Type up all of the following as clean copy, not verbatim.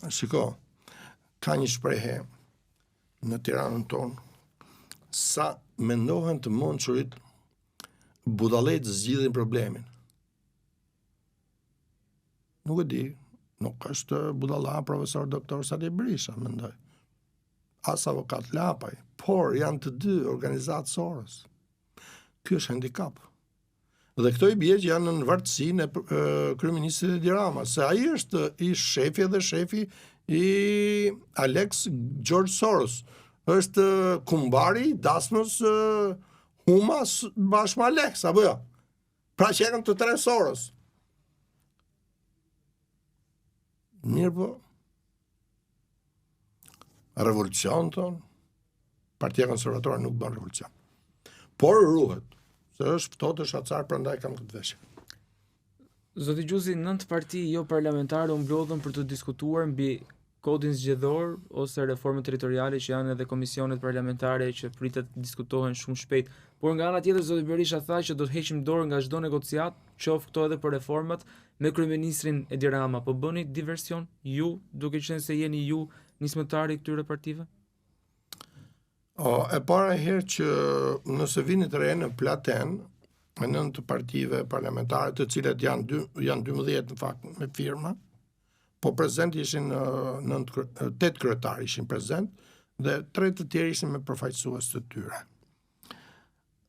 Shiko, ka një shprehje në Tiranën tonë, sa mendohen të mençurit, budallet zgjidhin problemin. Nuk e di, nuk është budalla profesor doktor Sali Berisha, mendoj. As avokat Lapaj, por janë të dy organizatë Soros. Ky është handicap. Dhe këto i bie që janë në vartësinë e kryeministrit Edi Rama, se ai është i shefi dhe shefi i Alex George Soros. Është kumbari i dasmës Huma bashkë me Alex, apo jo? Pra që janë të tre Soros. Mirë po, revolucion tonë, Partia Konservatore nuk bën revolucion. Por ruhet. Se është ftohtë shacar, prandaj kam këtë veshje. Zoti Gjuzi, 9 parti jo parlamentare u mblodhën për të diskutuar mbi kodin zgjedhor ose reformën territoriale që janë edhe komisionet parlamentare që pritet të diskutohen shumë shpejt. Por nga ana tjetër zoti Berisha tha që do të heqim dorë nga çdo negociat, qoftë këto edhe për reformat me kryeministrin Edi Rama. Po bëni diversion ju, duke qenë se jeni ju nismëtari këtyre partive? E para herë që nëse vini të re në Platen, me 9 partive parlamentare, të cilat janë 12 në fakt me firma, po prezent ishin 8 kryetarë ishin prezent dhe 3 të tjerë ishin me përfaqësues të tyre.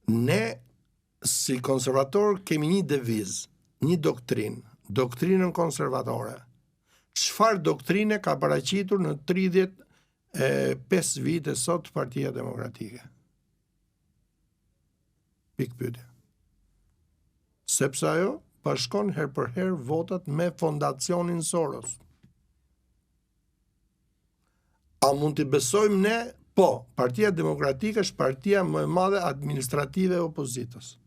Ne si konservator kemi një devizë, një doktrinën konservatore. Çfarë doktrine ka paraqitur në 35 vite sot Partia Demokratike? Pikpyetje. Sepse ajo bashkon her për her votat me fondacionin Soros. A mund t'i besojmë ne? Po, Partia Demokratike është partia më e madhe administrative e opozitës.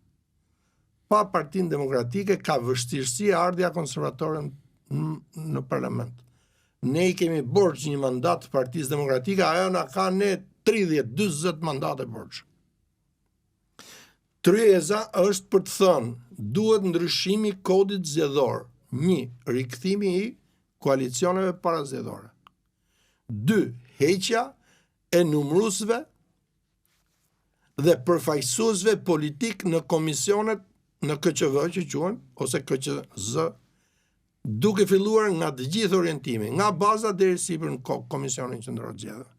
Pa Partinë Demokratike ka vështirësi ardhja konservatore në parlament. Ne i kemi borx një mandat Partisë Demokratike, ajo na ka ne 30-40 mandate borx. Tryeza është për të thënë, duhet ndryshimi kodit zgjedhor. 1. Rikthimi i koalicioneve parazgjedhore. 2. Heqja e numërusve dhe përfaqësuesve politik në komisionet në KQV që quhen, ose KQZ, duke filluar nga të gjithë orientimi, nga baza deri sipër në Komisionin Qendror të Zgjedhjeve.